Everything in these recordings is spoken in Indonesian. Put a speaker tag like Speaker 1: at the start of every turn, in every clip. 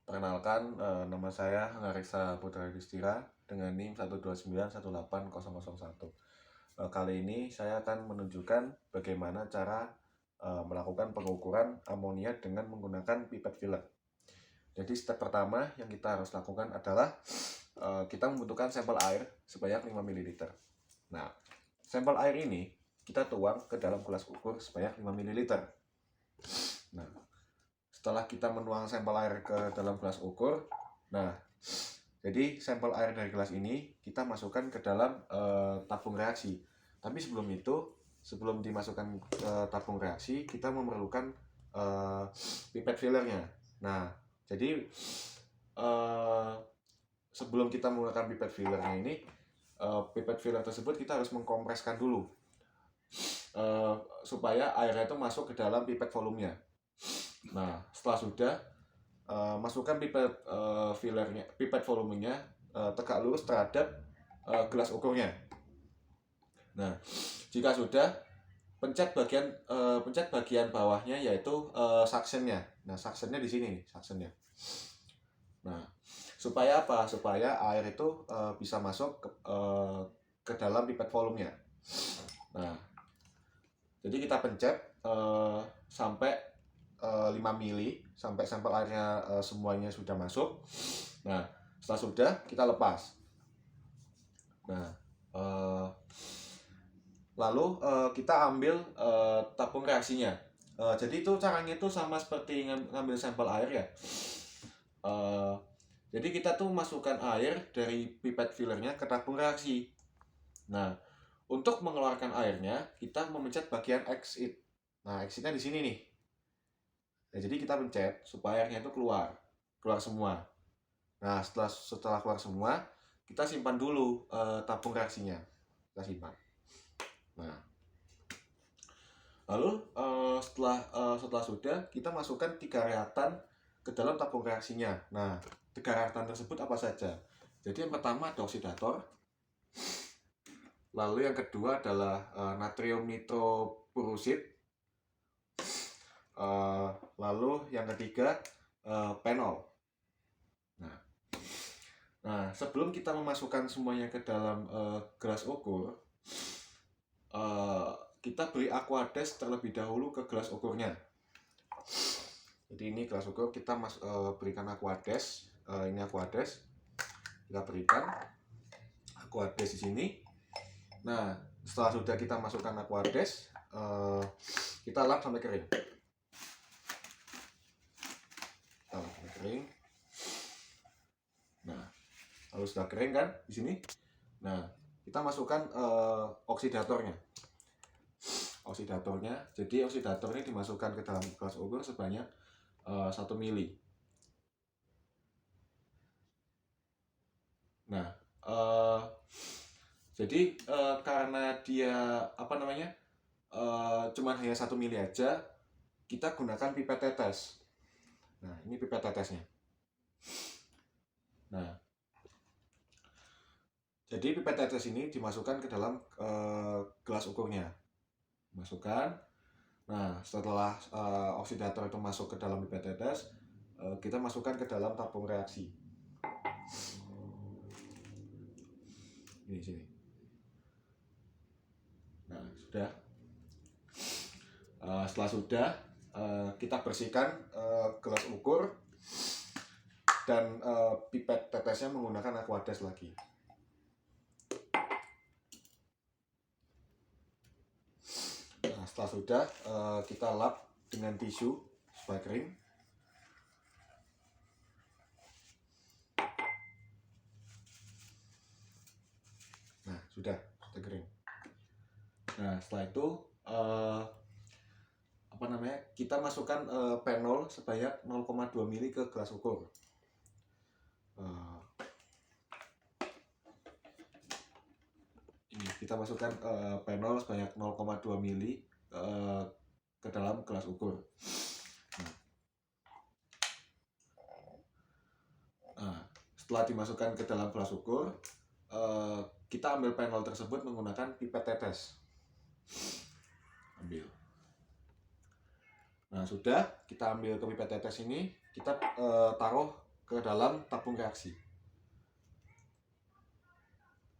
Speaker 1: Perkenalkan, nama saya Hangareksa Putra Yudhistira dengan NIM 1291801. Kali ini saya akan menunjukkan bagaimana cara melakukan pengukuran amonia dengan menggunakan pipet filler. Jadi step pertama yang kita harus lakukan adalah kita membutuhkan sampel air sebanyak 5 ml. Nah, sampel air ini kita tuang ke dalam gelas ukur sebanyak 5 ml. Nah, setelah kita menuang sampel air ke dalam gelas ukur, nah, jadi sampel air dari gelas ini kita masukkan ke dalam tabung reaksi. Tapi sebelum itu, sebelum dimasukkan ke tabung reaksi, kita memerlukan pipet fillernya. Nah, jadi sebelum kita menggunakan pipet fillernya ini, pipet filler tersebut kita harus mengkompreskan dulu supaya airnya itu masuk ke dalam pipet volumenya. Nah, setelah sudah masukkan pipet fillernya, pipet volumenya tegak lurus terhadap gelas ukurnya. Nah, jika sudah, pencet bagian bawahnya yaitu suctionnya. Nah, suctionnya di sini nih, suctionnya. Nah, supaya apa? Supaya air itu bisa masuk ke dalam pipet volumenya. Nah, jadi kita pencet sampai 5 mili sampai sampel airnya semuanya sudah masuk. Nah, setelah sudah kita lepas. Nah, lalu kita ambil tabung reaksinya. Jadi itu caranya itu sama seperti ngambil sampel air ya. Jadi kita tuh masukkan air dari pipet fillernya ke tabung reaksi. Nah, untuk mengeluarkan airnya kita memencet bagian exit. Nah, exitnya di sini nih. Nah, jadi kita pencet supaya airnya itu keluar semua. Nah, setelah keluar semua, kita simpan dulu tabung reaksinya. Kita simpan. Nah, lalu setelah sudah, kita masukkan 3 reaktan ke dalam tabung reaksinya. Nah, 3 reaktan tersebut apa saja? Jadi yang pertama ada oksidator. Lalu yang kedua adalah natrium nitropurusida. Lalu yang ketiga penol. Nah, sebelum kita memasukkan semuanya ke dalam gelas ukur, kita beri aquades terlebih dahulu ke gelas ukurnya. Jadi ini gelas ukur, kita berikan aquades. Ini aquades, kita berikan aquades di sini. Nah, setelah sudah kita masukkan aquades, kita lap sampai kering. Nah, lalu sudah kering kan di sini. Nah, kita masukkan oksidatornya. Jadi oksidator ini dimasukkan ke dalam gelas ukur sebanyak 1 mili. Nah, jadi karena dia cuman hanya 1 mili aja, kita gunakan pipet tetes. Nah, ini pipet tetesnya. Nah, jadi pipet tetes ini dimasukkan ke dalam gelas ukurnya. Masukkan. Nah, setelah oksidator itu masuk ke dalam pipet tetes, kita masukkan ke dalam tabung reaksi. Ini sini. Nah, sudah. Setelah sudah, kita bersihkan gelas ukur dan pipet tetesnya menggunakan aquades lagi. Nah, setelah sudah, kita lap dengan tisu supaya kering. Nah, sudah kering. Nah, setelah itu kita masukkan penol sebanyak 0,2 mili ke gelas ukur. Ini kita masukkan penol sebanyak 0,2 mili ke dalam gelas ukur. Nah, setelah dimasukkan ke dalam gelas ukur, kita ambil penol tersebut menggunakan pipet tetes. Ambil. Nah, sudah kita ambil ke pipet tetes ini, kita taruh ke dalam tabung reaksi.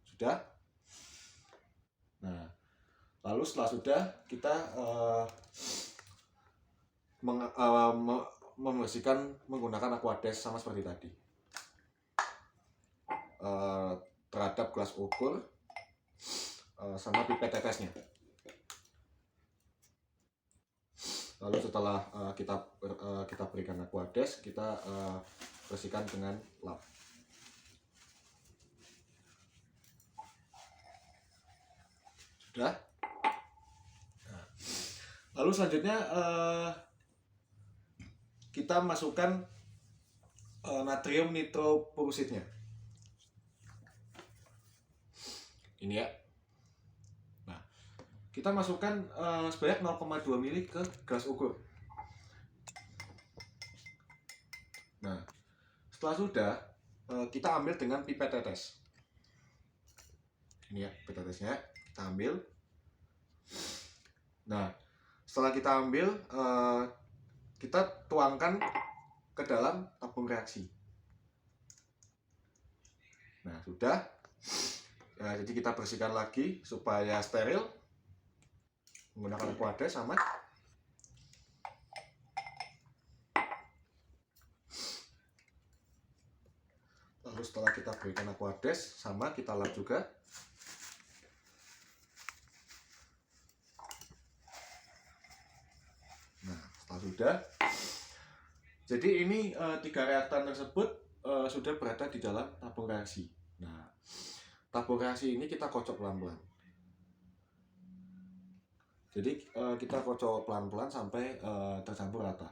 Speaker 1: Sudah? Nah, lalu setelah sudah, kita membersihkan menggunakan Aquades sama seperti tadi. Terhadap gelas ukur sama pipet tetesnya. Lalu setelah kita berikan Aquades, kita bersihkan dengan lap. Sudah. Nah, lalu selanjutnya kita masukkan natrium nitropurusitnya. Ini ya. Nah, kita masukkan sebanyak 0,2 ml ke gelas ukur. Nah, setelah sudah, kita ambil dengan pipet tetes. Ini ya, pipet tetesnya kita ambil. Nah, setelah kita ambil, kita tuangkan ke dalam tabung reaksi. Nah, sudah. Nah, jadi kita bersihkan lagi supaya steril menggunakan Aquades sama. Lalu setelah kita berikan Aquades sama, kita lap juga. Nah, setelah sudah, jadi ini 3 reaktan tersebut sudah berada di dalam tabung reaksi. Nah, tabung reaksi ini kita kocok pelan-pelan. Jadi kita kocok pelan-pelan sampai tercampur rata.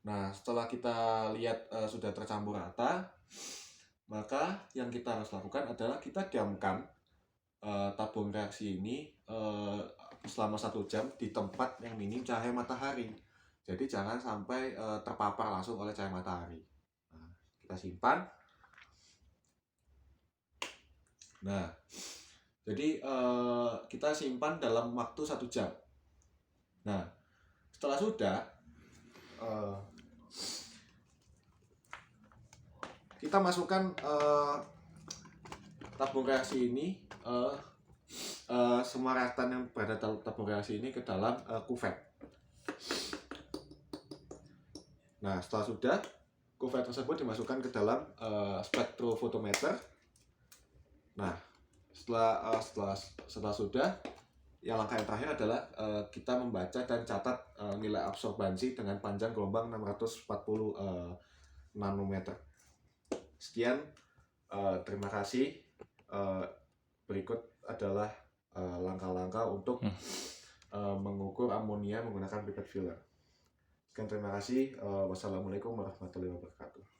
Speaker 1: Nah, setelah kita lihat sudah tercampur rata, maka yang kita harus lakukan adalah kita diamkan tabung reaksi ini selama 1 jam di tempat yang minim cahaya matahari. Jadi jangan sampai terpapar langsung oleh cahaya matahari. Nah, kita simpan. Nah, jadi kita simpan dalam waktu 1 jam. Nah, setelah sudah, kita masukkan tabung reaksi ini, semua reaktan yang berada dalam tabung reaksi ini ke dalam kuvet. Nah, setelah sudah, kuvet tersebut dimasukkan ke dalam spektrofotometer. Nah, setelah sudah, yang langkah yang terakhir adalah kita membaca dan catat nilai absorbansi dengan panjang gelombang 640 nanometer. Sekian, terima kasih. Berikut adalah langkah-langkah untuk mengukur amonia menggunakan pipet filler. Sekian, terima kasih. Wassalamualaikum warahmatullahi wabarakatuh.